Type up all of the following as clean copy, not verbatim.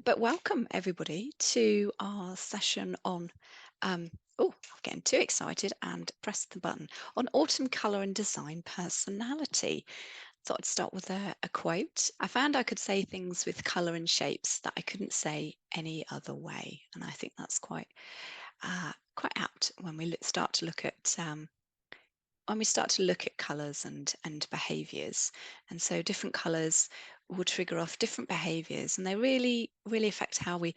But welcome everybody to our session on, oh, I'm getting too excited and pressed the button, on autumn colour and design personality. Thought I'd start with a quote. I found I could say things with colour and shapes that I couldn't say any other way. And I think that's quite apt when we start to look at colours and behaviours. And so different colours will trigger off different behaviours, and they really affect how we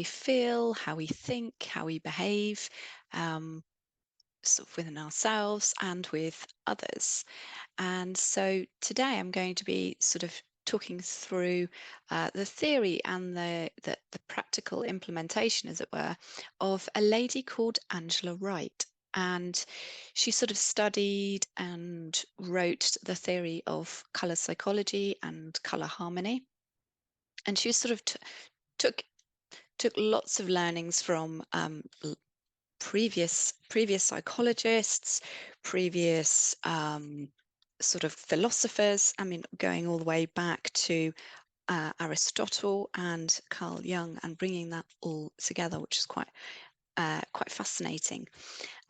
feel, how we think, how we behave, sort of within ourselves and with others. And so today I'm going to be sort of talking through the theory and the practical implementation, as it were, of a lady called Angela Wright. And she sort of studied and wrote the theory of colour psychology and colour harmony. And she sort of took lots of learnings from previous psychologists, previous sort of philosophers. I mean, going all the way back to Aristotle and Carl Jung, and bringing that all together, which is quite fascinating.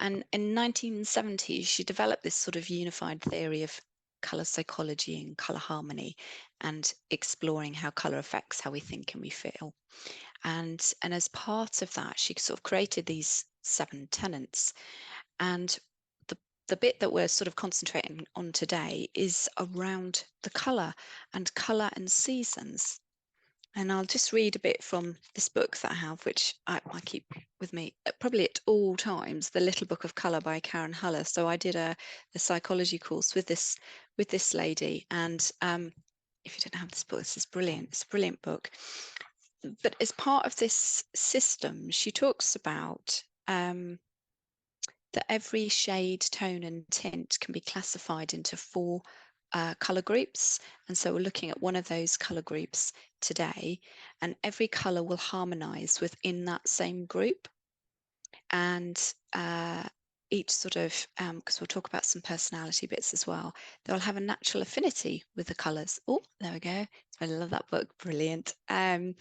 And in 1970s, she developed this sort of unified theory of colour psychology and colour harmony, and exploring how colour affects how we think and we feel. And as part of that, she sort of created these 7 tenets. And the bit that we're sort of concentrating on today is around the colour and seasons. And I'll just read a bit from this book that I have, which I keep with me probably at all times, The Little Book of Colour by Karen Huller. So I did a psychology course with this lady. And if you don't have this book, this is brilliant. It's a brilliant book. But as part of this system, she talks about that every shade, tone, and tint can be classified into 4 colour groups. And so we're looking at one of those colour groups today, and every colour will harmonise within that same group. And each sort of, because we'll talk about some personality bits as well, they'll have a natural affinity with the colours. Oh, there we go. I love that book. Brilliant. And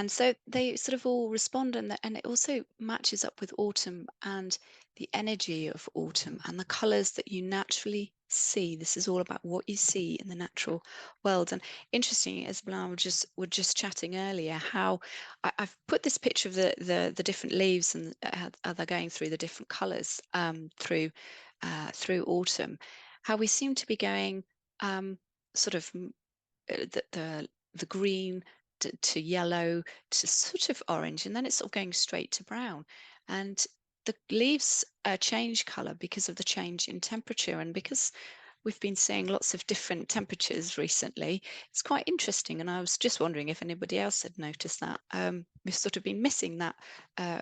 so they sort of all respond, and it also matches up with autumn and the energy of autumn and the colours that you naturally see. This is all about what you see in the natural world. And interesting, as Blanc were just chatting earlier, how I've put this picture of the different leaves, and how they're going through the different colours through autumn. How we seem to be going sort of the green to yellow to sort of orange, and then it's sort of going straight to brown. And the leaves change colour because of the change in temperature, and because we've been seeing lots of different temperatures recently, it's quite interesting. And I was just wondering if anybody else had noticed that. We've sort of been missing that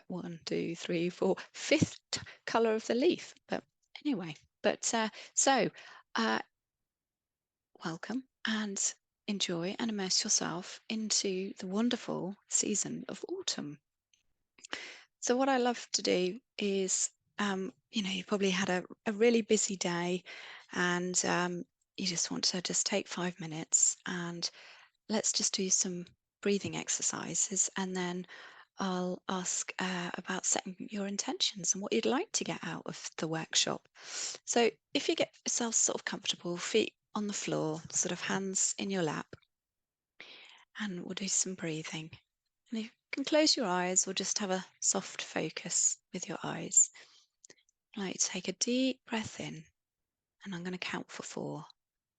1, 2, 3, 4, 5th colour of the leaf. But anyway, so welcome and enjoy and immerse yourself into the wonderful season of autumn. So what I love to do is, you probably had a really busy day, and you just want to just take 5 minutes, and let's just do some breathing exercises, and then I'll ask about setting your intentions and what you'd like to get out of the workshop. So if you get yourself sort of comfortable, feet on the floor, sort of hands in your lap, and we'll do some breathing. And you can close your eyes or just have a soft focus with your eyes. I'd like to take a deep breath in, and I'm going to count for 4.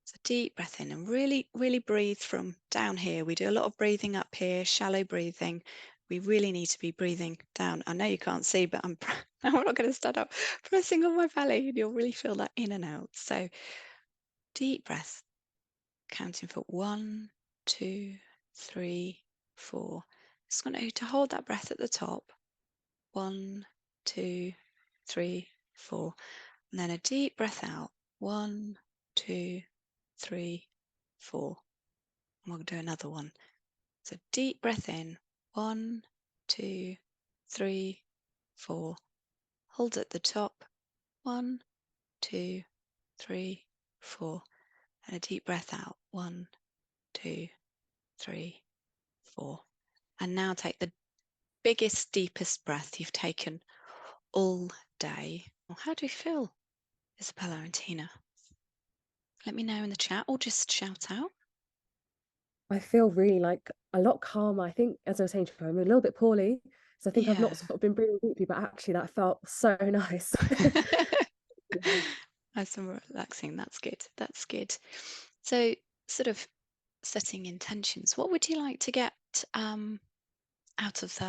So deep breath in, and really, really breathe from down here. We do a lot of breathing up here, shallow breathing. We really need to be breathing down. I know you can't see, but I'm not going to stand up, pressing on my belly, and you'll really feel that in and out. So deep breath, counting for 1, 2, 3, 4. Just want you to hold that breath at the top. 1, 2, 3, 4. And then a deep breath out. 1, 2, 3, 4. And we'll do another one. So deep breath in. 1, 2, 3, 4. Hold at the top. 1, 2, 3, 4. And a deep breath out. 1, 2, 3, 4. And now take the biggest, deepest breath you've taken all day. How do you feel, Isabella and Tina? Let me know in the chat or just shout out. I feel really like a lot calmer. I think, as I was saying to you, I'm a little bit poorly. So I think I've Yeah. not sort of been breathing deeply, but actually that felt so nice. Yeah. Nice and relaxing. That's good. That's good. So, sort of setting intentions. What would you like to get out of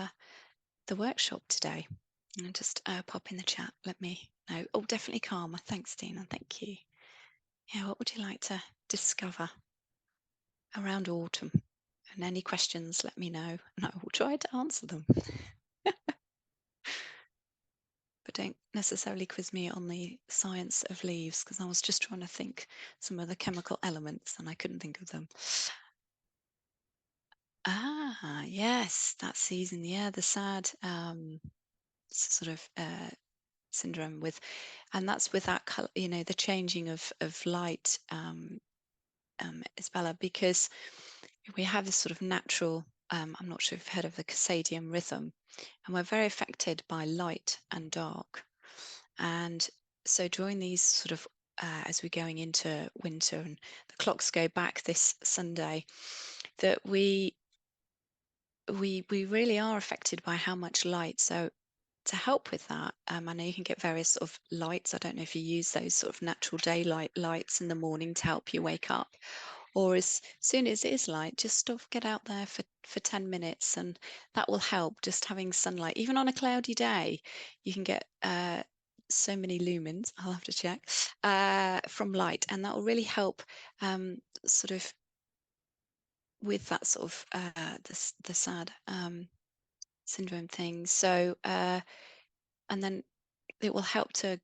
the workshop today? And just pop in the chat. Let me know. Oh, definitely calmer. Thanks, Dina. Thank you. Yeah. What would you like to discover around autumn? And any questions, let me know, and I will try to answer them. But don't necessarily quiz me on the science of leaves, because I was just trying to think some of the chemical elements and I couldn't think of them. Ah, yes, that season, yeah, the sad sort of syndrome with, and that's with that color, the changing of light, Isabella, because we have this sort of natural. I'm not sure if you've heard of the circadian rhythm, and we're very affected by light and dark. And so during these sort of as we're going into winter and the clocks go back this Sunday, that we really are affected by how much light. So to help with that, I know you can get various sort of lights. I don't know if you use those sort of natural daylight lights in the morning to help you wake up, or as soon as it is light, just sort of get out there for 10 minutes, and that will help. Just having sunlight, even on a cloudy day, you can get so many lumens, I'll have to check, from light, and that will really help sort of with that sort of the sad syndrome thing. So, and then it will help to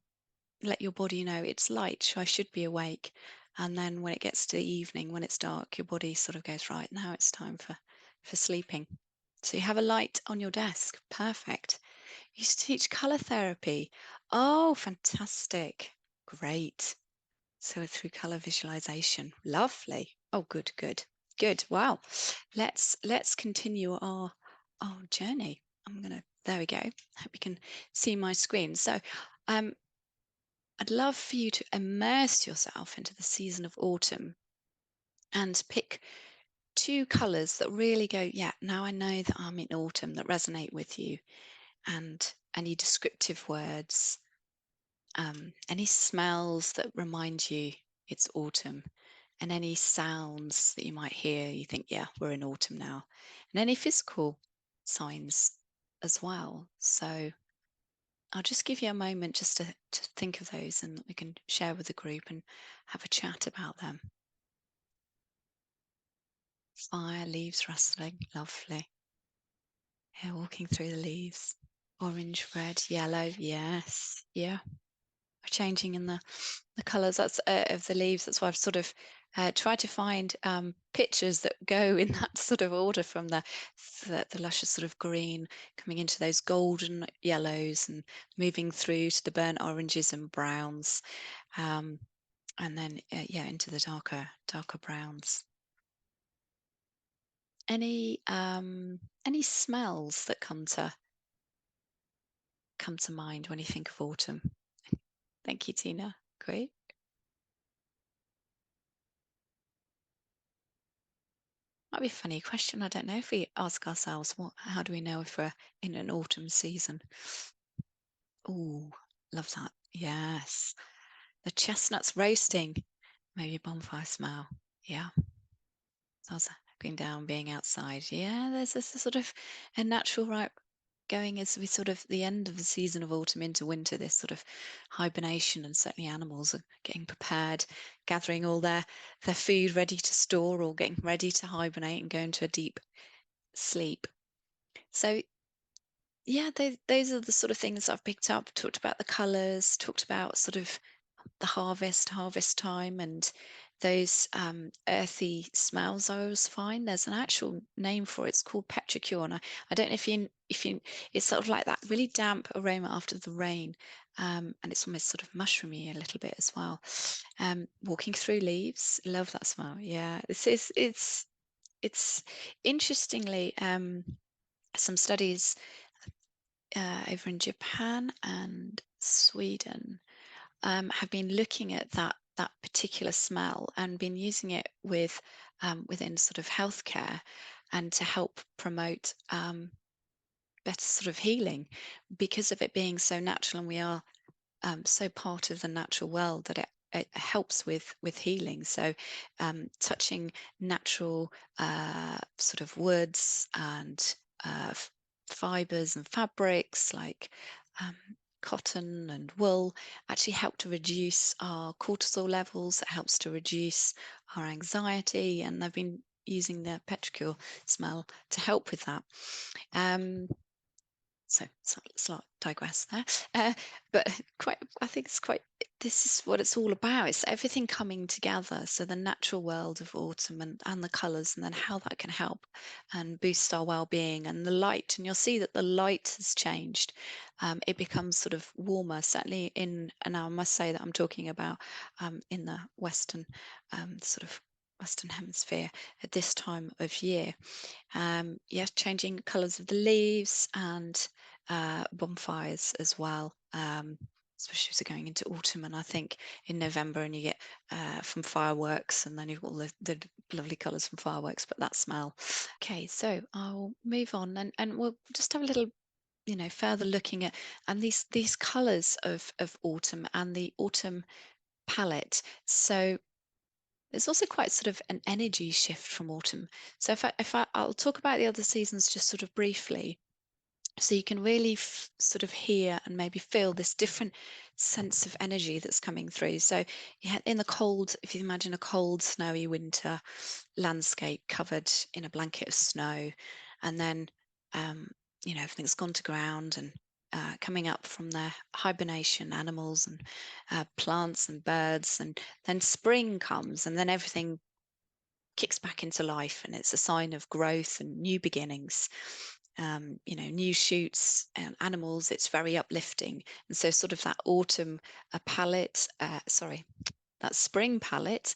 let your body know it's light, so I should be awake. And then when it gets to the evening, when it's dark, your body sort of goes, right, now it's time for sleeping. So you have a light on your desk. Perfect. You used to teach color therapy. Oh, fantastic. Great. So through color visualization. Lovely. Oh, good, good, good. Wow. Let's continue our journey. There we go. Hope you can see my screen. So I'd love for you to immerse yourself into the season of autumn and pick two colours that really go, yeah, now I know that I'm in autumn, that resonate with you, and any descriptive words, any smells that remind you it's autumn, and any sounds that you might hear, you think, yeah, we're in autumn now, and any physical signs as well. So I'll just give you a moment just to think of those, and we can share with the group and have a chat about them. Fire, leaves rustling, lovely. Yeah, walking through the leaves. Orange, red, yellow, yes, yeah. Changing in the colours that's of the leaves. That's why I've sort of tried to find pictures that go in that sort of order, from the luscious sort of green coming into those golden yellows and moving through to the burnt oranges and browns, and then yeah, into the darker browns. Any smells that come to mind when you think of autumn? Thank you, Tina. Great. Might be a funny question. I don't know if we ask ourselves, how do we know if we're in an autumn season? Oh, love that. Yes. The chestnuts roasting, maybe bonfire smell. Yeah. So I was going down, being outside. Yeah, there's this sort of a natural right going as we sort of the end of the season of autumn into winter, this sort of hibernation, and certainly animals are getting prepared, gathering all their food ready to store, or getting ready to hibernate and go into a deep sleep. So yeah, those are the sort of things I've picked up. Talked about the colours, talked about sort of the harvest time, and those earthy smells I always find. There's an actual name for it. It's called petrichor, and I don't know if you it's sort of like that really damp aroma after the rain, and it's almost sort of mushroomy a little bit as well. Walking through leaves, love that smell. Yeah, it's interestingly. some studies over in Japan and Sweden have been looking at that particular smell and been using it within sort of healthcare and to help promote better sort of healing because of it being so natural, and we are so part of the natural world that it helps with healing. So touching natural sort of woods and fibers and fabrics like um, cotton and wool actually help to reduce our cortisol levels. It helps to reduce our anxiety, and they've been using the petrichor smell to help with that. So slight digress there, but quite. I think it's quite. This is what it's all about. It's everything coming together. So the natural world of autumn and the colours, and then how that can help and boost our well-being, and the light. And you'll see that the light has changed. It becomes sort of warmer. Certainly and now I must say that I'm talking about in the Western sort of Western Hemisphere at this time of year. Yes, changing colours of the leaves and bonfires as well, especially as we're going into autumn. And I think in November, and you get from fireworks, and then you've got all the lovely colours from fireworks, but that smell. Okay, so I'll move on, and we'll just have a little, further looking at and these colours of autumn and the autumn palette. So there's also quite sort of an energy shift from autumn. So I'll talk about the other seasons just sort of briefly, so you can really sort of hear and maybe feel this different sense of energy that's coming through. So in the cold, if you imagine a cold, snowy winter landscape covered in a blanket of snow, and then um, everything's gone to ground, and coming up from their hibernation, animals and plants and birds, and then spring comes, and then everything kicks back into life, and it's a sign of growth and new beginnings. New shoots and animals. It's very uplifting, and so sort of that autumn palette. Sorry, that spring palette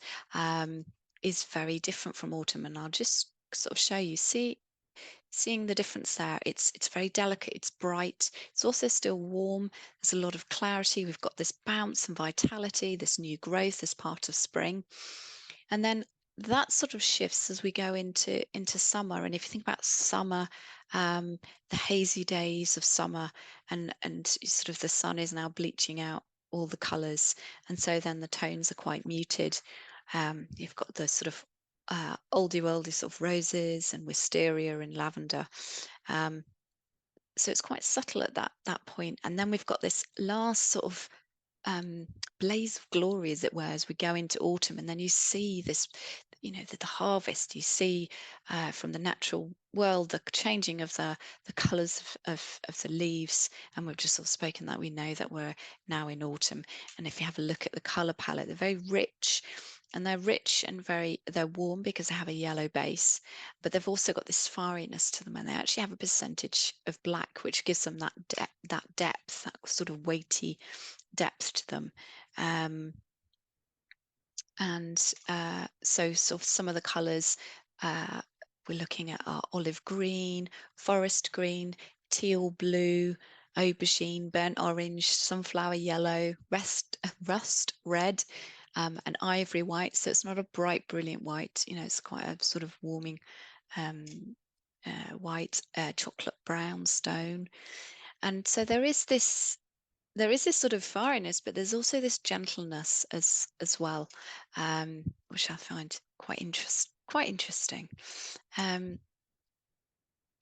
is very different from autumn, and I'll just sort of show you. Seeing the difference there. It's very delicate. It's bright. It's also still warm. There's a lot of clarity. We've got this bounce and vitality, this new growth as part of spring. And then that sort of shifts as we go into summer. And if you think about summer, the hazy days of summer, and sort of the sun is now bleaching out all the colours, and so then the tones are quite muted. You've got the sort of oldie worldy sort of roses and wisteria and lavender. So it's quite subtle at that point. And then we've got this last sort of blaze of glory, as it were, as we go into autumn, and then you see this, the harvest. You see from the natural world the changing of the colours of the leaves, and we've just sort of spoken that we know that we're now in autumn. And if you have a look at the colour palette, they're very rich. And they're rich and they're warm because they have a yellow base, but they've also got this fieriness to them, and they actually have a percentage of black, which gives them that depth, that sort of weighty depth to them. And so sort of some of the colours we're looking at are olive green, forest green, teal blue, aubergine, burnt orange, sunflower yellow, rust red, and ivory white. So it's not a bright, brilliant white. It's quite a sort of warming white, chocolate brown stone. And so there is this sort of fieriness, but there's also this gentleness as well, which I find quite interesting.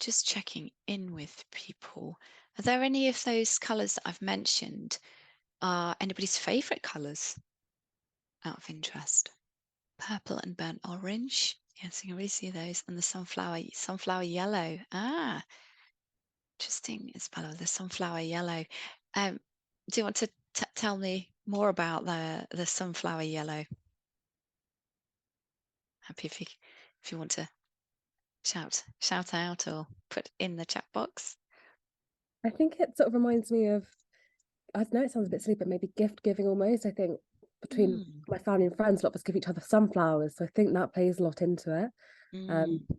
Just checking in with people. Are there any of those colours that I've mentioned are anybody's favourite colours out of interest? Purple and burnt orange. Yes, you can really see those. And the sunflower yellow. Ah, interesting, Isabella, the sunflower yellow. Do you want to tell me more about the sunflower yellow? Happy if you want to shout out or put in the chat box. I think it sort of reminds me of, I know it sounds a bit silly, but maybe gift giving almost. I think between Mm, my family and friends, a lot of us give each other sunflowers. So I think that plays a lot into it. Um, mm,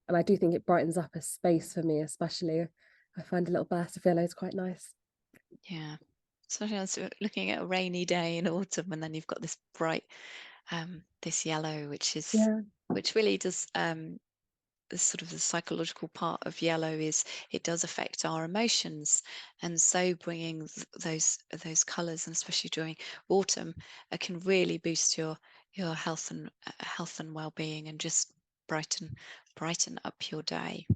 And I do think it brightens up a space for me, especially. I find a little burst of yellow is quite nice. Yeah. Especially as we're looking at a rainy day in autumn, and then you've got this bright, this yellow, Yeah. which really does, sort of the psychological part of yellow is it does affect our emotions, and so bringing those colours, and especially during autumn, can really boost your health and well-being, and just brighten up your day.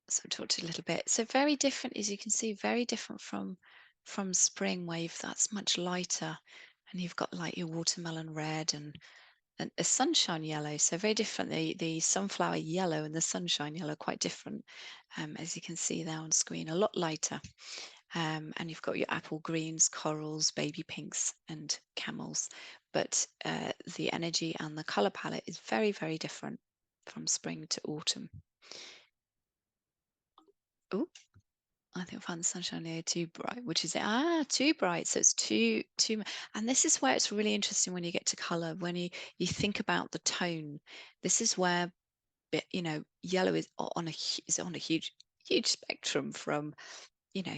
So I talked a little bit. So very different, as you can see, very different from spring, where that's much lighter, and you've got like your watermelon red and a sunshine yellow. So very different. The sunflower yellow and the sunshine yellow are quite different, as you can see there on screen. A lot lighter. And you've got your apple greens, corals, baby pinks, and camels. But the energy and the color palette is very, very different from spring to autumn. Oh, I think I found the sunshine layer too bright, which is too bright. So it's too. And this is where it's really interesting when you get to color. When you think about the tone, this is where yellow is on a huge spectrum from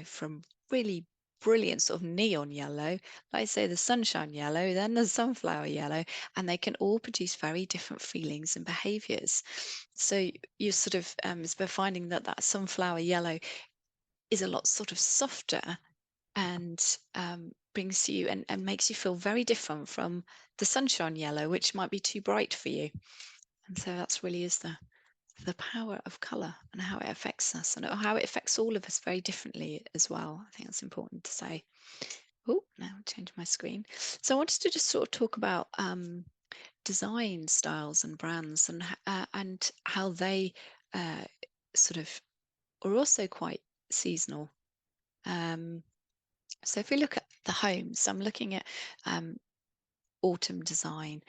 from really brilliant sort of neon yellow, like I say, the sunshine yellow, then the sunflower yellow, and they can all produce very different feelings and behaviors. So you sort of we're finding that sunflower yellow is a lot sort of softer, and brings you and makes you feel very different from the sunshine yellow, which might be too bright for you. And so that's really is the power of color and how it affects us, and how it affects all of us very differently as well. I think that's important to say. Oh, now I'll change my screen. So I wanted to just sort of talk about design styles and brands, and how they sort of are also quite seasonal. So if we look at the homes, I'm looking at autumn design,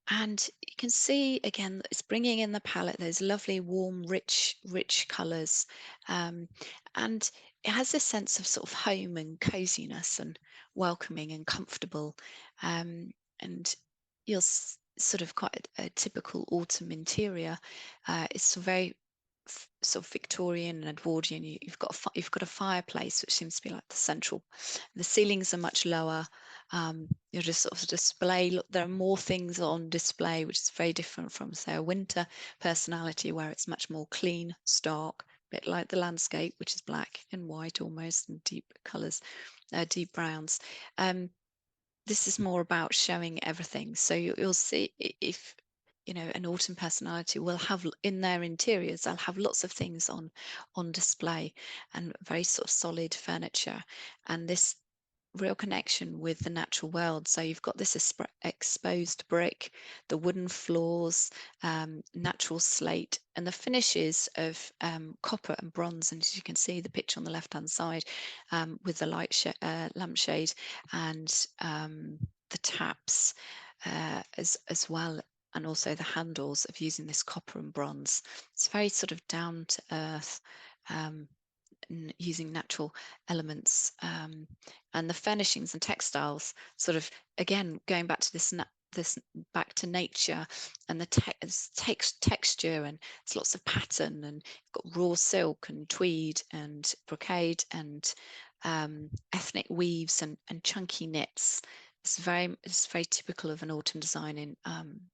and you can see again that it's bringing in the palette those lovely, warm, rich colours, and it has this sense of sort of home and coziness and welcoming and comfortable, and you'll sort of quite a typical autumn interior. It's very sort of Victorian and Edwardian. You've got a fireplace, which seems to be like the central. The ceilings are much lower. You're just sort of display. Look, there are more things on display, which is very different from, say, a winter personality, where it's much more clean, stark, a bit like the landscape, which is black and white almost, and deep colours, deep browns. This is more about showing everything. So you'll see, if an autumn personality will have in their interiors, they'll have lots of things on display, and very sort of solid furniture, and this real connection with the natural world. So you've got this exposed brick, the wooden floors, natural slate, and the finishes of copper and bronze. And as you can see, the picture on the left-hand side, with the lampshade, and the taps, as well, and also the handles of using this copper and bronze. It's very sort of down to earth, using natural elements, and the furnishings and textiles, sort of again going back to this back to nature, and the texture, and there's lots of pattern, and you've got raw silk and tweed and brocade, and ethnic weaves, and chunky knits. It's very typical of an autumn design in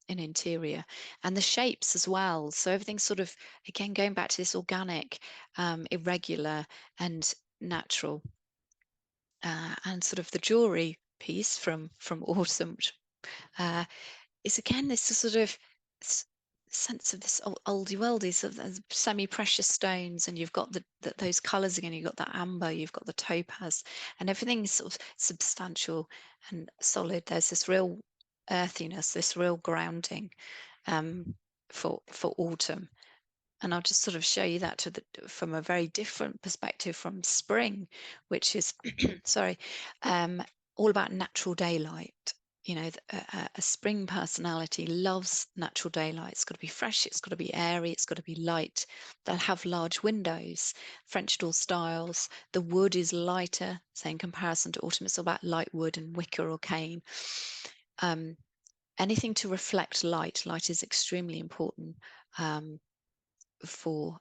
interior, and the shapes as well. So everything's sort of, again, going back to this organic, irregular, and natural, and sort of the jewelry piece from autumn, uh, is again this sort of sense of this oldie worldies of the semi-precious stones, and you've got those colors again. You've got the amber, you've got the topaz, and everything's sort of substantial and solid. There's this real earthiness, this real grounding, for autumn. And I'll just sort of show you that from a very different perspective from spring, which is sorry, all about natural daylight. A spring personality loves natural daylight. It's got to be fresh, it's got to be airy, it's got to be light. They'll have large windows, French door styles. The wood is lighter, say in comparison to autumn, it's all about light wood and wicker or cane. anything to reflect light. Light is extremely important for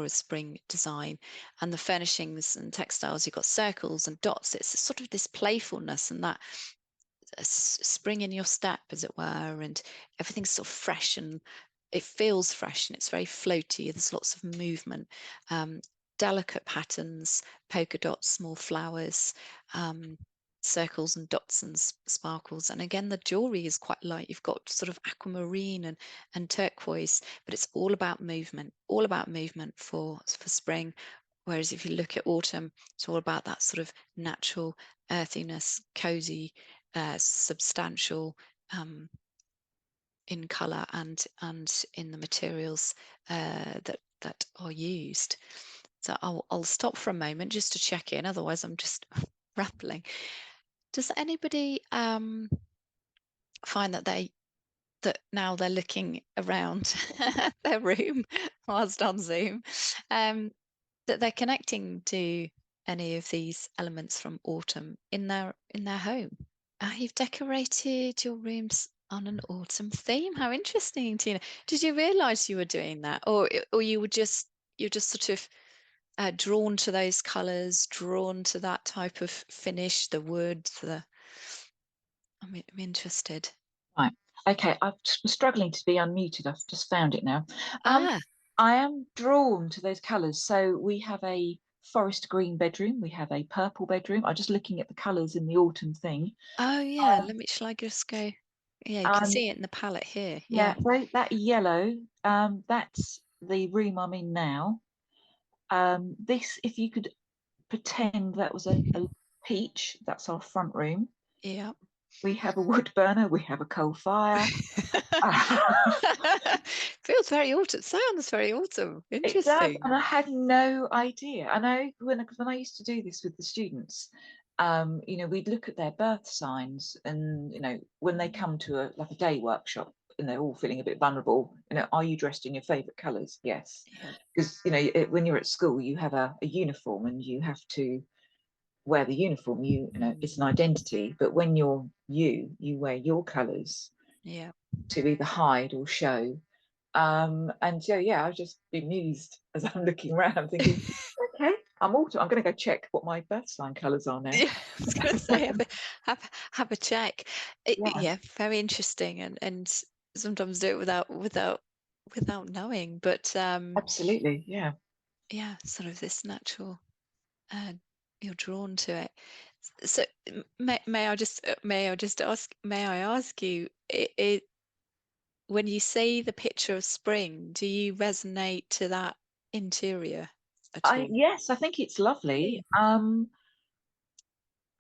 a spring design. And the furnishings and textiles, you've got circles and dots. It's sort of this playfulness and that spring in your step, as it were, and everything's sort of fresh and it feels fresh and it's very floaty. There's lots of movement, delicate patterns, polka dots, small flowers, circles and dots and sparkles. And again, the jewelry is quite light. You've got sort of aquamarine and turquoise, but it's all about movement for spring. Whereas if you look at autumn, it's all about that sort of natural earthiness, cozy, substantial, in colour and in the materials that are used. So I'll stop for a moment just to check in. Otherwise, I'm just rambling. Does anybody find that now they're looking around their room whilst on Zoom, that they're connecting to any of these elements from autumn in their home? You've decorated your rooms on an autumn theme. How interesting, Tina. Did you realise you were doing that, or you're just sort of drawn to those colours, drawn to that type of finish, the wood, I'm interested. Right. Okay, I was struggling to be unmuted. I've just found it now. Ah, I am drawn to those colours. So we have a forest green bedroom, we have a purple bedroom. I'm just looking at the colours in the autumn thing. oh yeah. Shall I just go? Yeah, you can Um, see it in the palette here. Yeah. yeah, so that yellow, that's the room I'm in now. This, if you could pretend that was a peach, that's our front room. Yeah. We have a wood burner, we have a coal fire. Feels very autumn. Sounds very autumn. It does, Interesting. and I had no idea. I know when I used to do this with the students, we'd look at their birth signs, and when they come to a day workshop and they're all feeling a bit vulnerable, are you dressed in your favourite colours? Yes, Yeah. because when you're at school, you have a uniform and you have to wear the uniform. It's an identity, but when you wear your colours Yeah. to either hide or show. And so, yeah, I've just bemused as I'm looking around thinking, okay, I'm going to go check what my birth sign colours are now. Yeah, I was going to say have a check. Yeah, Yeah, very interesting, and sometimes do it without knowing. But absolutely. Yeah. yeah, sort of this natural. Uh, you're drawn to it. So may I ask you, when you see the picture of spring, do you resonate to that interior at all? Yes, I think it's lovely. Mm.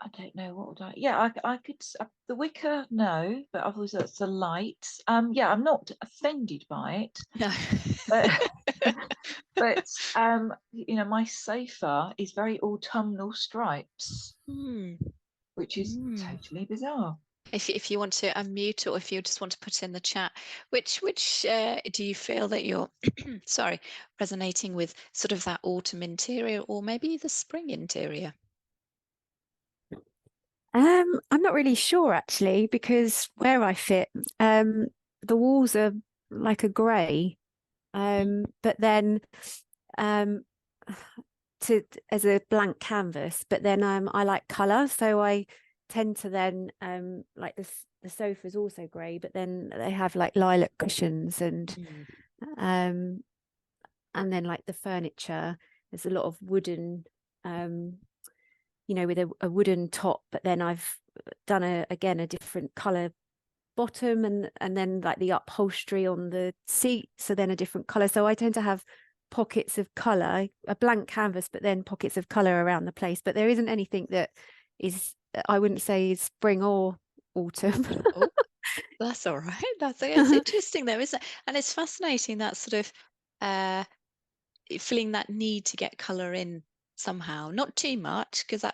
I don't know what would I. Yeah, I could. The wicker, no, but obviously that's the light. Yeah, I'm not offended by it, No. but but my sofa is very autumnal stripes, Hmm. which is Hmm. totally bizarre. If you want to unmute or if you just want to put in the chat, which do you feel that you're sorry, resonating with sort of that autumn interior or maybe the spring interior? I'm not really sure actually, because where I fit, the walls are like a grey. But then um to as a blank canvas, but then I like colour, so I tend to then like the sofa's also grey, but then they have like lilac cushions Mm. um and then like the furniture, there's a lot of wooden with a wooden top, but then I've done a different colour bottom, and then like the upholstery on the seat, so then a different colour. So I tend to have pockets of colour, a blank canvas, but then pockets of colour around the place. But there isn't anything that is, I wouldn't say, is spring or autumn. Oh, that's all right. It's interesting though, isn't it? And it's fascinating that sort of uh feeling that need to get color in somehow, not too much, because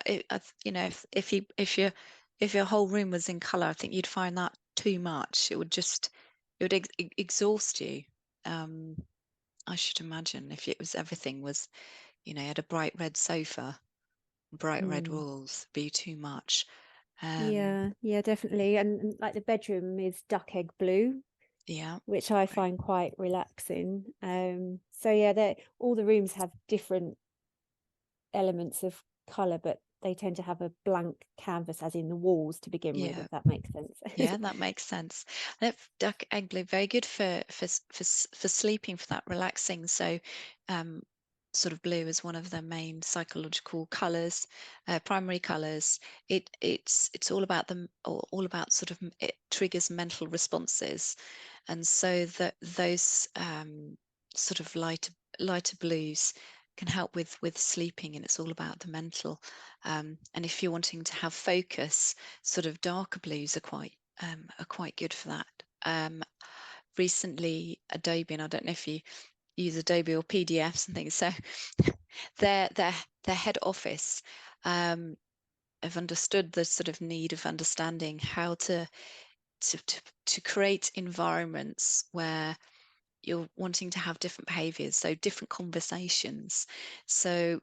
if your whole room was in color, I think you'd find that too much. It would exhaust you. Um, I should imagine if it was everything was, you had a bright red sofa, bright red Mm. walls, be too much. Yeah, definitely. And like the bedroom is duck egg blue, Yeah, which I find quite relaxing. So yeah, all the rooms have different elements of colour, but they tend to have a blank canvas, as in the walls, to begin with, yeah. if that makes sense. Yeah, that makes sense. That duck egg blue, very good for sleeping, for that relaxing. So, sort of blue is one of the main psychological colors, primary colors. It's all about them, all about sort of it triggers mental responses, and so that those sort of lighter blues can help with sleeping, and it's all about the mental. And if you're wanting to have focus, sort of darker blues are quite good for that. Recently, Adobe, and I don't know if you use Adobe or PDFs and things, so their head office have understood the sort of need of understanding how to create environments where you're wanting to have different behaviors, so different conversations. So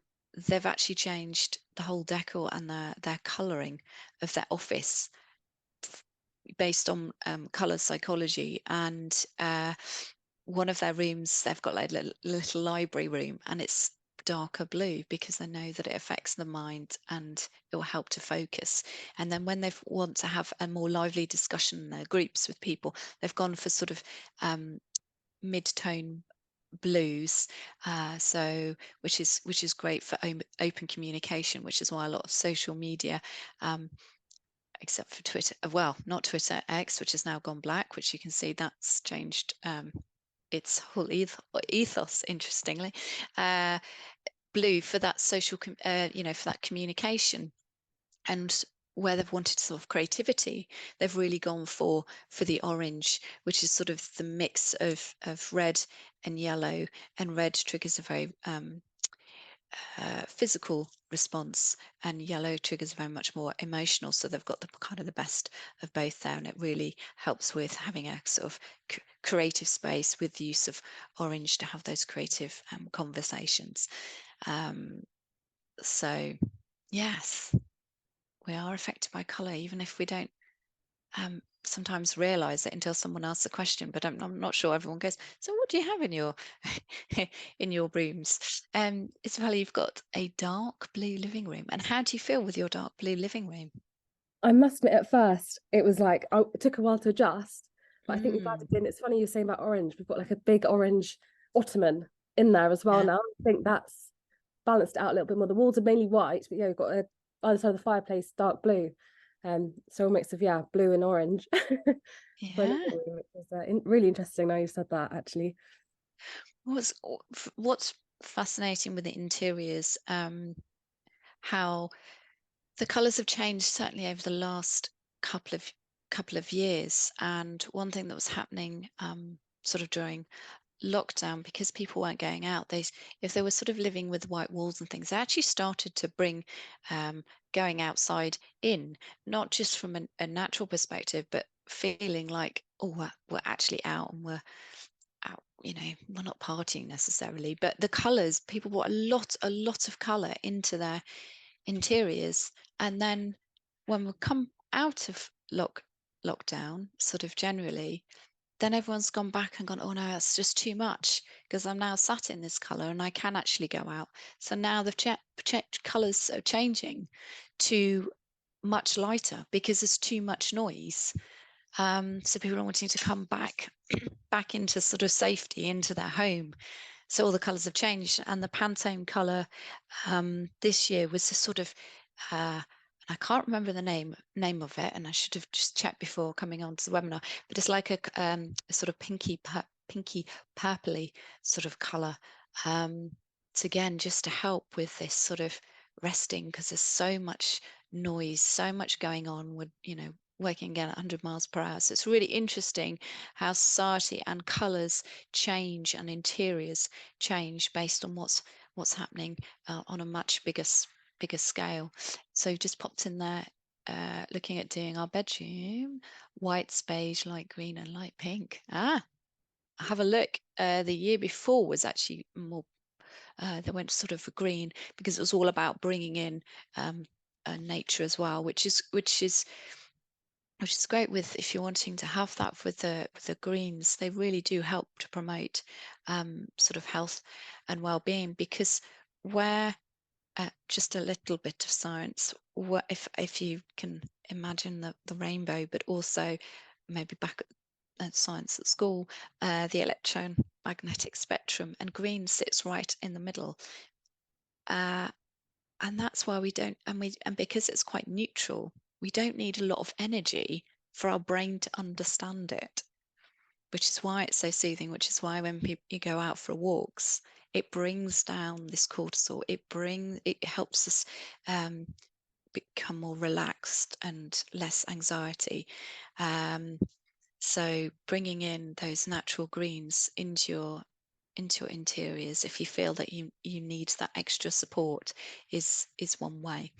they've actually changed the whole decor and their coloring of their office based on color psychology. And one of their rooms, they've got like a little library room, and it's darker blue because they know that it affects the mind and it will help to focus. And then when they want to have a more lively discussion in their groups with people, they've gone for sort of mid-tone blues, so which is great for open communication, which is why a lot of social media, except for Twitter, well, not Twitter, X, which has now gone black, which you can see that's changed its whole ethos, interestingly. Blue for that social, for that communication. And where they've wanted sort of creativity, they've really gone for the orange, which is sort of the mix of red and yellow. And red triggers a very physical response, and yellow triggers very much more emotional. So they've got the kind of the best of both there, and it really helps with having a sort of creative space with the use of orange to have those creative conversations. So yes, we are affected by color, even if we don't sometimes realize it until someone asks a question. But I'm not sure everyone goes, so what do you have in your in your rooms? Isabella, you've got a dark blue living room, and how do you feel with your dark blue living room? I must admit, at first, it was like, it took a while to adjust, but I think we've added Mm, in, it's funny you're saying about orange. We've got like a big orange ottoman in there as well yeah. now. I think that's balanced it out a little bit more. The walls are mainly white, but yeah, we've got either side of the fireplace, dark blue. So a mix of, yeah, blue and orange. For a Yeah. living room, which is really interesting now you said that, actually. What's fascinating with the interiors, how the colours have changed certainly over the last couple of years. And one thing that was happening sort of during lockdown, because people weren't going out, if they were sort of living with white walls and things, they actually started to bring going outside in, not just from a natural perspective, but feeling like, oh, we're actually out, and we're out, we're not partying necessarily, but the colors, people brought a lot of color into their interiors. And then when we come out of lockdown, sort of generally, then everyone's gone back and gone, oh no, that's just too much, because I'm now sat in this color and I can actually go out. So now the colors are changing to much lighter because there's too much noise. So people are wanting to come back into sort of safety into their home. So all the colours have changed, and the Pantone colour this year was a sort of I can't remember the name of it, and I should have just checked before coming on to the webinar. But it's like a sort of pinky purpley sort of colour. So again, just to help with this sort of resting, because there's so much noise, so much going on. With working again at 100 miles per hour. So it's really interesting how society and colours change and interiors change based on what's happening on a much bigger scale. So just popped in there, looking at doing our bedroom, white, beige, light green, and light pink. Have a look. The year before was actually more. They went sort of green because it was all about bringing in nature as well, which is great with if you're wanting to have that with the greens. They really do help to promote sort of health and well-being, because where just a little bit of science, if you can imagine the rainbow, but also maybe back at science at school, the electromagnetic spectrum, and green sits right in the middle. And that's why we don't, and because it's quite neutral, we don't need a lot of energy for our brain to understand it, which is why it's so soothing, which is why when you go out for walks, it brings down this cortisol. It helps us become more relaxed and less anxiety. So bringing in those natural greens into your interiors, if you feel that you need that extra support, is one way.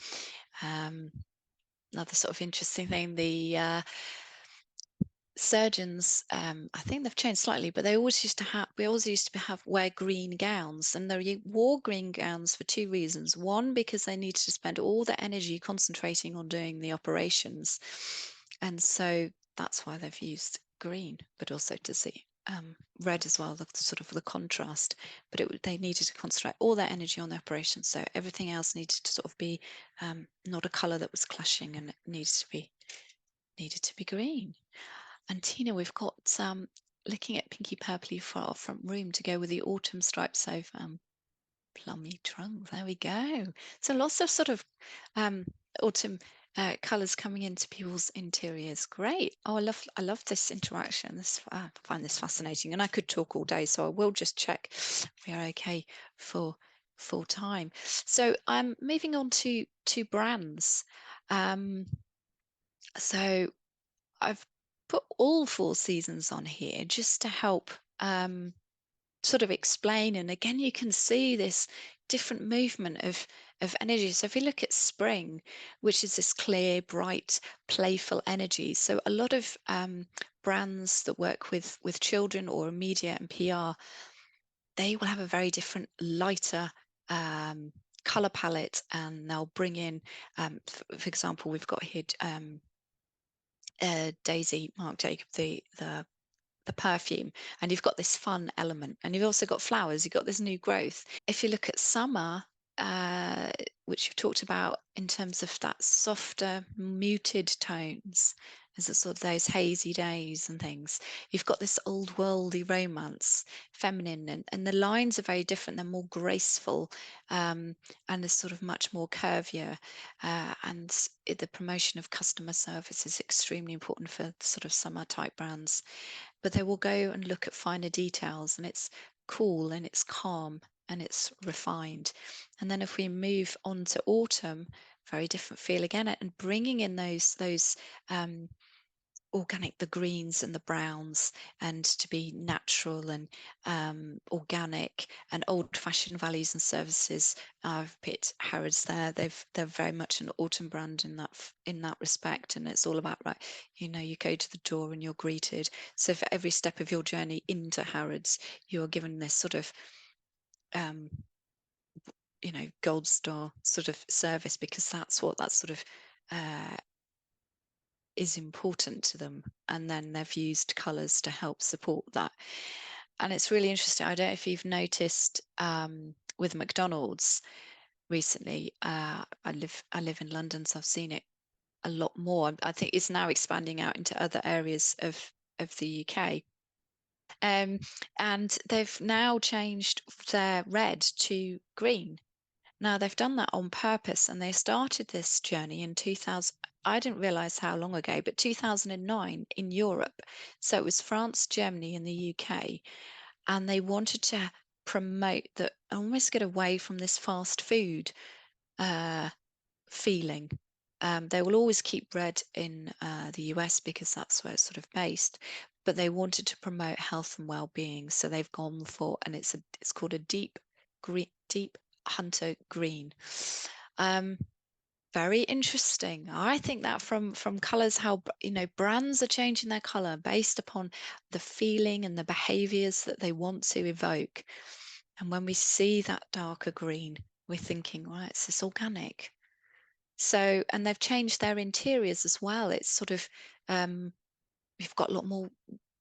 Another sort of interesting thing, the surgeons, I think they've changed slightly, but we always used to wear green gowns, and they wore green gowns for two reasons. One, because they needed to spend all their energy concentrating on doing the operations, and so that's why they've used green, but also to see red as well, the sort of the contrast. But they needed to concentrate all their energy on the operation, so everything else needed to sort of be not a colour that was clashing, and it needed to be green. And Tina, we've got looking at pinky purpley for our front room to go with the autumn striped sofa. Plummy trunk, there we go. So lots of sort of autumn colours coming into people's interiors. Great. Oh, I love this interaction. I find this fascinating, and I could talk all day, so I will just check we are okay for full time. So I'm moving on to brands. So I've put all 4 seasons on here just to help sort of explain. And again, you can see this different movement of energy. So if you look at spring, which is this clear, bright, playful energy. So a lot of brands that work with children or media and PR, they will have a very different, lighter color palette, and they'll bring in, for example, we've got here Daisy Marc Jacob, the perfume, and you've got this fun element, and you've also got flowers, you've got this new growth. If you look at summer, which you've talked about in terms of that softer, muted tones, as it's sort of those hazy days and things, you've got this old worldy romance, feminine, and the lines are very different. They're more graceful, and they're sort of much more curvier, and the promotion of customer service is extremely important for sort of summer type brands. But they will go and look at finer details, and it's cool and it's calm and it's refined. And then if we move on to autumn, very different feel again, and bringing in those organic, the greens and the browns, and to be natural and organic and old-fashioned values and services. I've picked Harrods there. They're very much an autumn brand in that respect, and it's all about, right, you go to the door and you're greeted. So for every step of your journey into Harrods, you're given this sort of gold star sort of service, because that's what that sort of is important to them, and then they've used colours to help support that. And it's really interesting. I don't know if you've noticed with McDonald's recently. I live in London, so I've seen it a lot more. I think it's now expanding out into other areas of the UK. And they've now changed their red to green. Now, they've done that on purpose, and they started this journey in 2000. I didn't realize how long ago, but 2009 in Europe. So it was France, Germany, and the UK. And they wanted to promote that, almost get away from this fast food feeling. They will always keep red in the US because that's where it's sort of based, but they wanted to promote health and well-being. So they've gone for, and it's called a deep hunter green. Very interesting. I think that from colors, how brands are changing their color based upon the feeling and the behaviors that they want to evoke. And when we see that darker green, we're thinking, right, it's this organic, So, and they've changed their interiors as well. It's sort of, we've got a lot more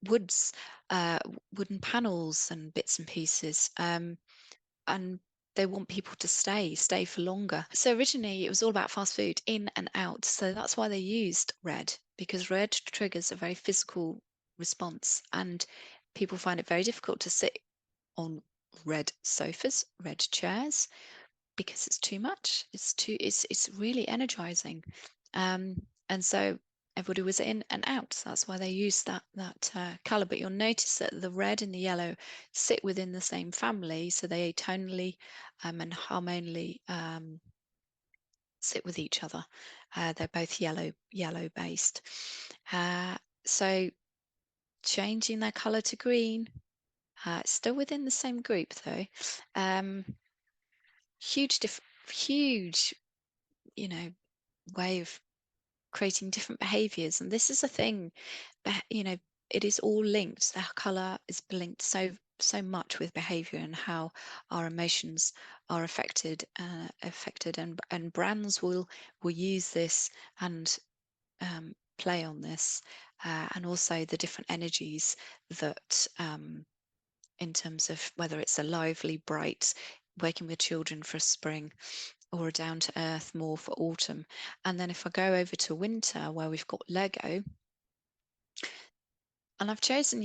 woods, wooden panels and bits and pieces. And they want people to stay for longer. So originally it was all about fast food, in and out. So that's why they used red, because red triggers a very physical response, and people find it very difficult to sit on red sofas, red chairs, because it's too much. It's really energizing. And so everybody was in and out. So that's why they use that color. But you'll notice that the red and the yellow sit within the same family, so they tonally and harmoniously sit with each other. They're both yellow based. So changing their color to green, still within the same group though. Huge, way of creating different behaviors. And this is a thing, it is all linked. The color is linked so much with behavior and how our emotions are affected, and brands will use this and play on this, and also the different energies that, in terms of whether it's a lively, bright, working with children for spring, or a down to earth more for autumn. And then if I go over to winter, where we've got Lego, and I've chosen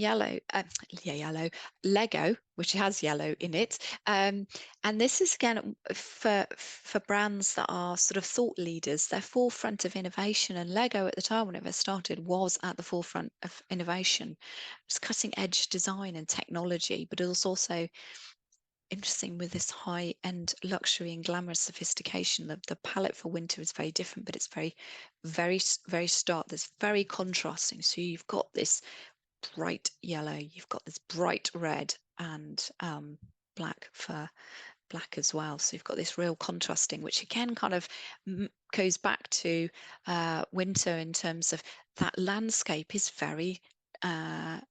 Lego, which has yellow in it. And this is again for brands that are sort of thought leaders. They're forefront of innovation, and Lego at the time when it first started was at the forefront of innovation. It was cutting edge design and technology, but it was also interesting with this high-end luxury and glamorous sophistication. The palette for winter is very different, but it's very stark. There's very contrasting. So you've got this bright yellow, you've got this bright red, and black as well. So you've got this real contrasting, which again kind of goes back to winter in terms of that landscape is very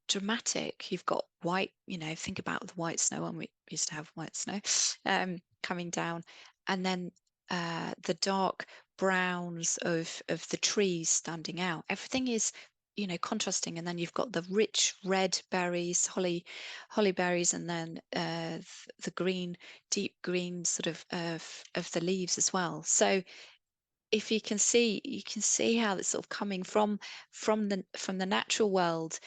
dramatic. You've got white, think about the white snow, and we used to have white snow coming down, and then the dark browns of the trees standing out. Everything is contrasting, and then you've got the rich red berries, holly berries, and then the green, deep green sort of the leaves as well. So if you can see how it's sort of coming from the natural world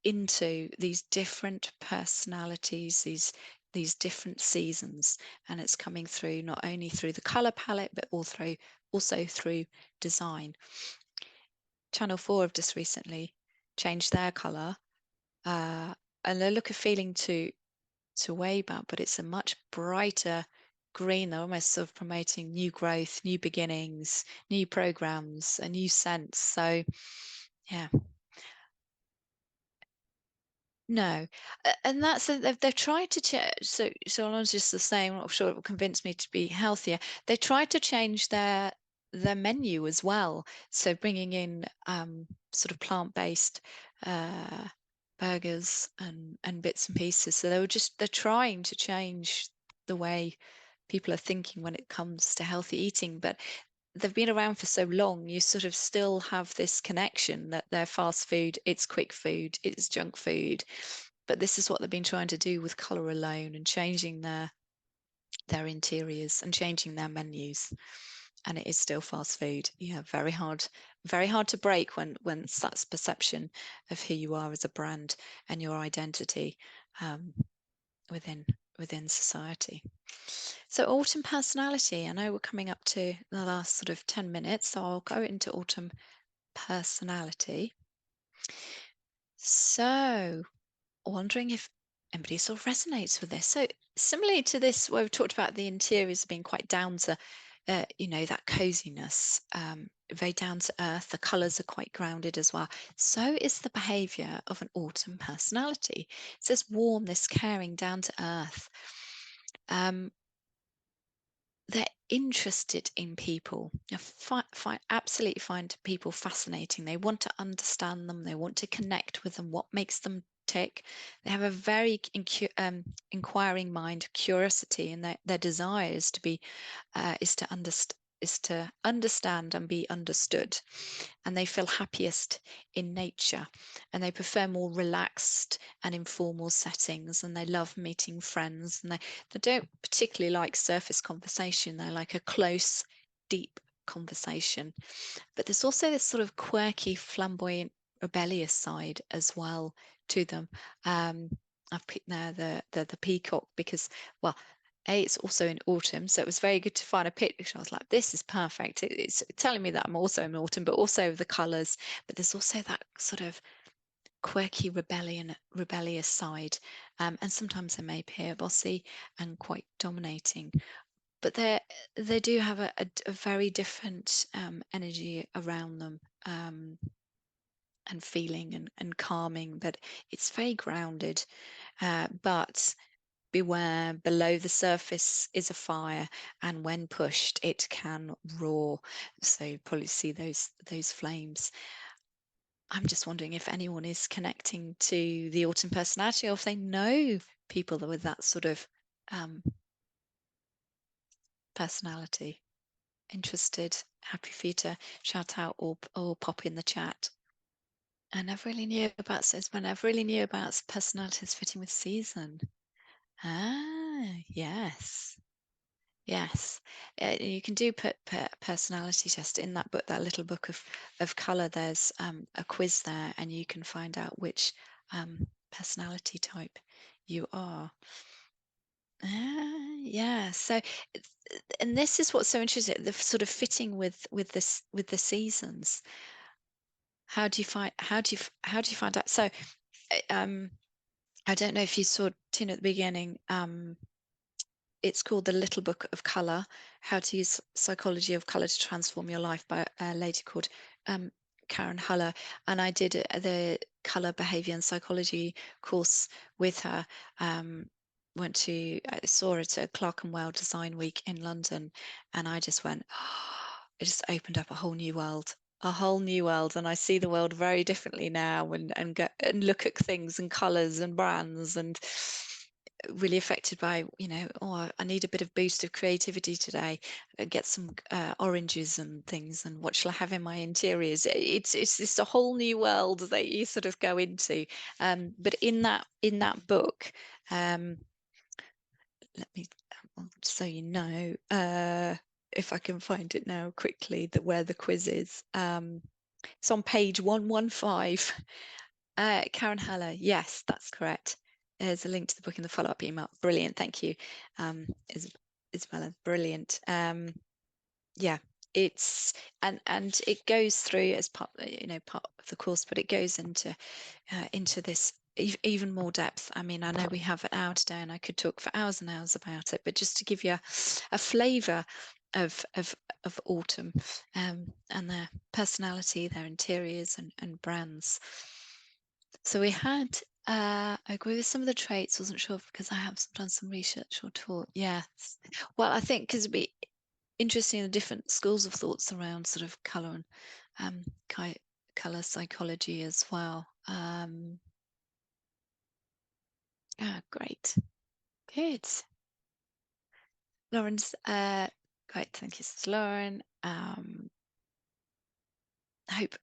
into these different personalities, these different seasons, and it's coming through not only through the color palette but also through design. Channel 4 have just recently changed their color, and they look a feeling to way back, but it's a much brighter green. They're almost sort of promoting new growth, new beginnings, new programs, a new sense. So yeah. No, and that's they've tried to change. So I was just the same. I'm not sure it will convince me to be healthier. They tried to change their menu as well. So bringing in sort of plant-based burgers and bits and pieces. So they're trying to change the way people are thinking when it comes to healthy eating, but they've been around for so long, you sort of still have this connection that they're fast food, it's quick food, it's junk food. But this is what they've been trying to do with colour alone, and changing their interiors and changing their menus. And it is still fast food. Yeah, very hard to break when that's perception of who you are as a brand and your identity within society. So autumn personality, I know we're coming up to the last sort of 10 minutes, so I'll go into autumn personality. So wondering if anybody sort of resonates with this. So similarly to this, where we've talked about the interiors being quite down to, that coziness, very down to earth. The colours are quite grounded as well. So is the behaviour of an autumn personality. It's this warm, this caring, down to earth. They're interested in people. Absolutely find people fascinating. They want to understand them. They want to connect with them. What makes them tick? They have a very inquiring mind, curiosity, and their desire is to is to understand and be understood, and they feel happiest in nature, and they prefer more relaxed and informal settings, and they love meeting friends, and they don't particularly like surface conversation. They like a close, deep conversation. But there's also this sort of quirky, flamboyant, rebellious side as well to them. I've picked now the peacock because, well, it's also in autumn, so it was very good to find a picture. I was like, this is perfect. It's telling me that I'm also in autumn, but also the colours. But there's also that sort of quirky rebellious side, and sometimes they may appear bossy and quite dominating. But they do have a very different energy around them, and feeling and calming. But it's very grounded. But beware, below the surface is a fire, and when pushed it can roar. So you probably see those flames. I'm just wondering if anyone is connecting to the autumn personality, or if they know people with that sort of personality. Interested, happy for you to shout out or pop in the chat. I never really knew about, says, I never really knew about personalities fitting with season. Ah, yes. Yes, you can do put personality test in that book, that little book of color. There's a quiz there, and you can find out which personality type you are. Yeah. So, and this is what's so interesting: the sort of fitting with the seasons. How do you find out? So, I don't know if you saw Tina at the beginning. It's called The Little Book of Colour, How to Use Psychology of Colour to Transform Your Life, by a lady called Karen Huller. And I did the colour behaviour and psychology course with her. I saw it at Clerkenwell Design Week in London, and I just went, oh, it just opened up a whole new world. And I see the world very differently now, and go and look at things and colours and brands, and really affected by, oh, I need a bit of boost of creativity today. Get some oranges and things, and what shall I have in my interiors? It's just a whole new world that you sort of go into. But in that book, let me, so if I can find it now quickly, where the quiz is. It's on page 115. Karen Haller, yes, that's correct. There's a link to the book in the follow-up email. Brilliant, thank you, Isabella. Brilliant. Yeah, it's and it goes through as part of the course, but it goes into this even more depth. I mean, I know we have an hour today, and I could talk for hours and hours about it, but just to give you a flavour of autumn, and their personality, their interiors and brands. So we had, I agree with some of the traits, wasn't sure because I have done some research or taught. Yes. Well, I think because it'd be interesting, the different schools of thoughts around sort of colour and colour psychology as well. Great. Good. Lauren's, great. Thank you, Lauren. I hope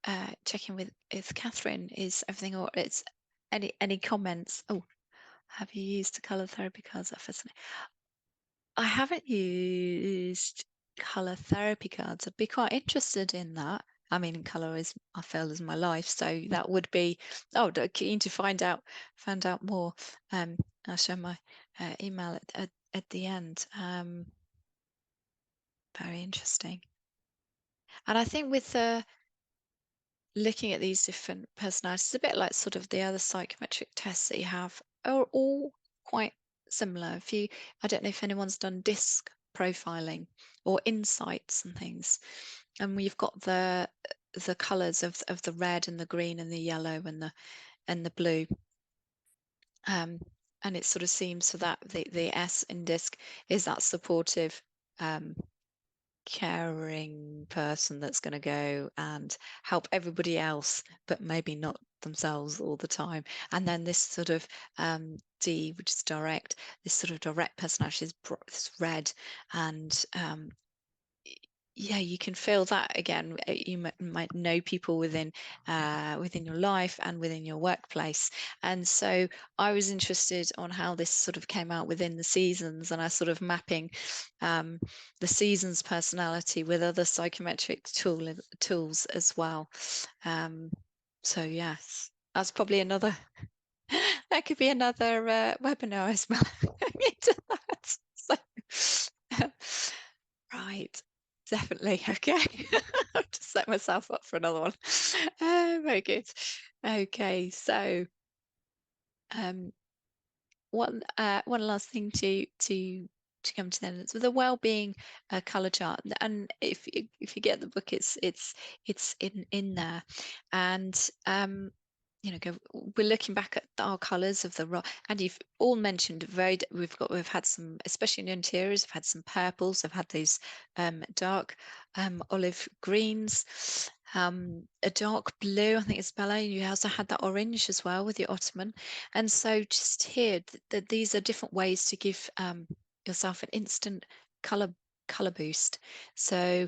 checking with Catherine, is everything, or it's any comments? Oh, have you used the colour therapy cards? I haven't used colour therapy cards. I'd be quite interested in that. I mean, colour I feel is my life, so that would be, keen to find out more. I'll show my email at the end. Very interesting. And I think with looking at these different personalities, a bit like sort of the other psychometric tests that you have, are all quite similar. I don't know if anyone's done disc profiling or insights and things, and we've got the colours of the red and the green and the yellow and the blue, and it sort of seems so that the S in disc is that supportive, caring person that's going to go and help everybody else, but maybe not themselves all the time. And then this sort of D, which is direct, this sort of direct personality is red, and yeah, you can feel that again. You might know people within your life and within your workplace. And so I was interested on how this sort of came out within the seasons, and I sort of mapping the seasons personality with other psychometric tools as well. So yes, that's probably another. That could be another webinar as well. Into that. So, right. Definitely. Okay. I've just set myself up for another one. Very good. Okay. So one last thing to come to then. So the well-being color chart, and if you get the book, it's in there, and we're looking back at our colors of the and you've all mentioned we've had some, especially in interiors, I've had some purples, I've had these dark olive greens, a dark blue, I think it's Bella. You also had that orange as well with your ottoman. And so just here that these are different ways to give yourself an instant color boost. So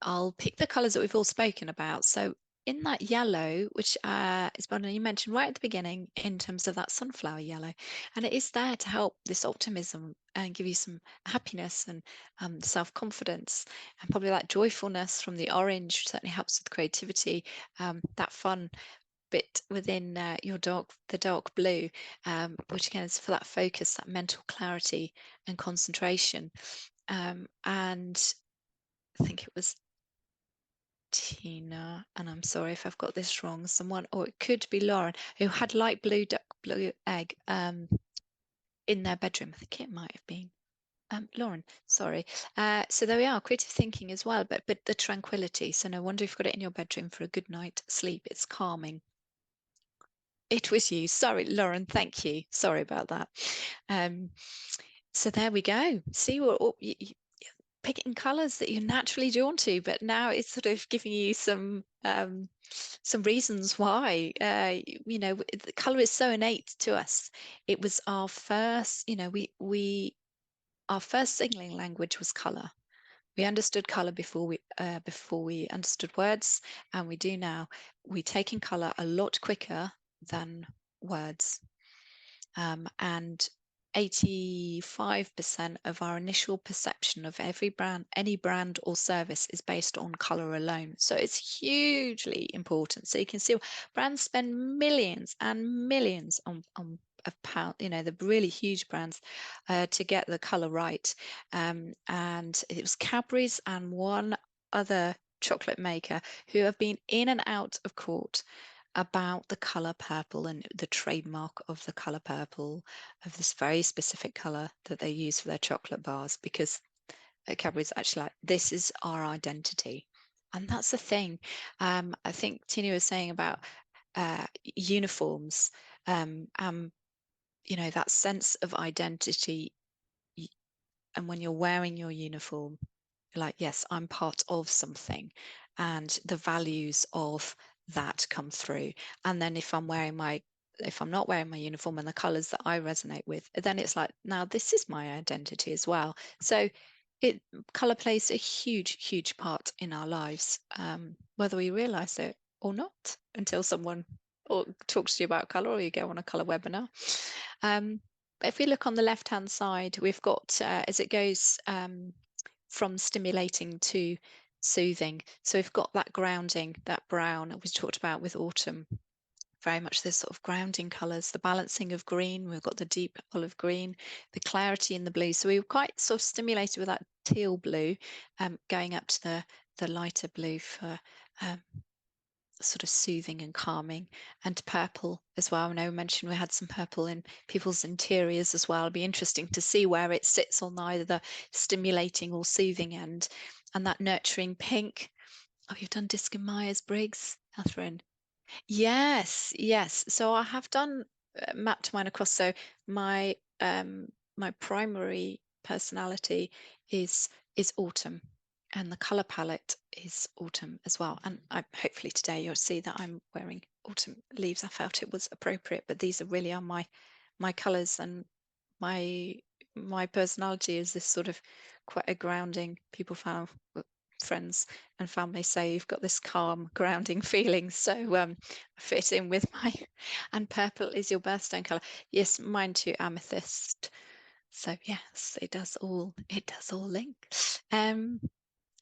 I'll pick the colors that we've all spoken about. So in that yellow, which is one you mentioned right at the beginning in terms of that sunflower yellow, and it is there to help this optimism and give you some happiness and self-confidence, and probably that joyfulness from the orange certainly helps with creativity, that fun bit within the dark blue, which again is for that focus, that mental clarity and concentration. And I think it was Tina, and I'm sorry if I've got this wrong, someone, or it could be Lauren, who had light blue duck blue egg in their bedroom. I think it might have been Lauren, sorry. So there we are, creative thinking as well, but the tranquility. So no wonder if you've got it in your bedroom for a good night sleep. It's calming. It was you. Sorry, Lauren. Thank you. Sorry about that. So there we go. See what you picking colours that you're naturally drawn to, but now it's sort of giving you some reasons why. The colour is so innate to us. It was our first. Our first signalling language was colour. We understood colour before we understood words, and we do now. We take in colour a lot quicker than words, and 85% of our initial perception of any brand or service is based on color alone. So it's hugely important. So you can see brands spend millions and millions on pound, the really huge brands to get the color right. And it was Cadbury's and one other chocolate maker who have been in and out of court about the color purple and the trademark of the color purple, of this very specific color that they use for their chocolate bars, because Cadbury's actually like, this is our identity. And that's the thing. I think Tina was saying about uniforms, that sense of identity. And when you're wearing your uniform, you're like, yes, I'm part of something, and the values of that come through. And then if I'm not wearing my uniform and the colors that I resonate with, then it's like, now this is my identity as well. So color plays a huge part in our lives, whether we realize it or not, until someone talks to you about color, or you go on a color webinar. If we look on the left hand side, we've got as it goes from stimulating to soothing. So we've got that grounding, that brown that we talked about with autumn, very much this sort of grounding colours, the balancing of green. We've got the deep olive green, the clarity in the blue. So we were quite sort of stimulated with that teal blue, going up to the lighter blue for sort of soothing and calming, and purple as well. I know we mentioned we had some purple in people's interiors as well. It'll be interesting to see where it sits on either the stimulating or soothing end. And that nurturing pink. Oh, you've done Disc and Myers-Briggs, Catherine. Yes. So I have done mapped mine across. So my primary personality is autumn, and the color palette is autumn as well. And hopefully today you'll see that I'm wearing autumn leaves. I felt it was appropriate, but these really are my colors, and my personality is this sort of quite a grounding. People friends and family say you've got this calm, grounding feeling. So I fit in with my, and purple is your birthstone colour. Yes, mine too, amethyst. So yes, it does all link. And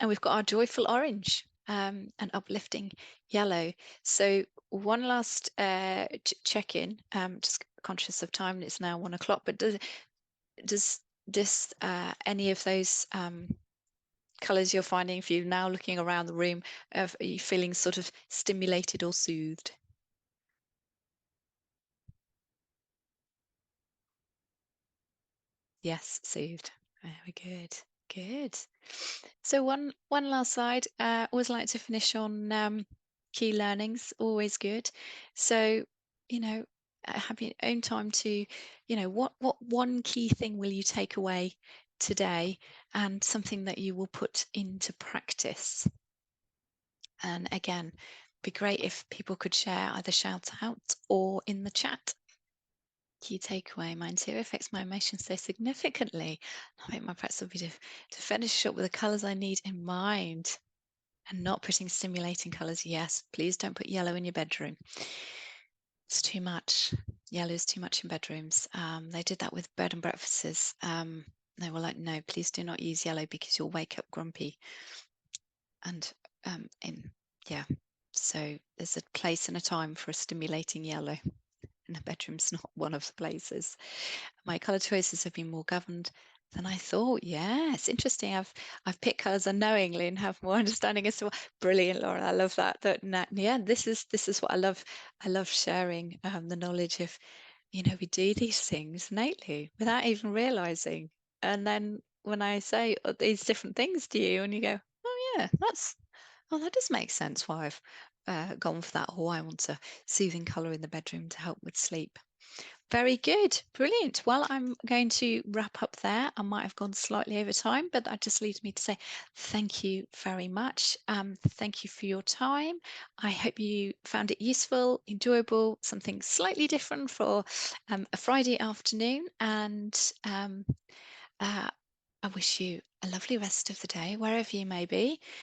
we've got our joyful orange, and uplifting yellow. So one last check-in, just conscious of time, it's now 1 o'clock, but does any of those colours you're finding, if you're now looking around the room, are you feeling sort of stimulated or soothed? Yes, soothed. Very good. Good. So one last slide. Always like to finish on key learnings. Always good. So, have your own time to, what one key thing will you take away today, and something that you will put into practice? And again, be great if people could share, either shout out or in the chat. Key takeaway: my interior affects my emotions so significantly. I think my practice will be to finish up with the colours I need in mind, and not putting stimulating colours. Yes, please don't put yellow in your bedroom. It's too much. Yellow is too much in bedrooms. They did that with bed and breakfasts. They were like, no, please do not use yellow because you'll wake up grumpy. And so there's a place and a time for a stimulating yellow, and the bedroom's not one of the places. My colour choices have been more governed than I thought. Yeah, it's interesting. I've picked colours unknowingly and have more understanding as to what. Brilliant, Laura. I love that. Yeah, this is what I love. I love sharing the knowledge of, we do these things innately without even realising. And then when I say these different things to you, and you go, oh yeah, that does make sense why I've gone for that. Or I want a soothing colour in the bedroom to help with sleep. Very good. Brilliant. Well, I'm going to wrap up there. I might have gone slightly over time, but that just leaves me to say thank you very much. Thank you for your time. I hope you found it useful, enjoyable, something slightly different for a Friday afternoon. And I wish you a lovely rest of the day, wherever you may be.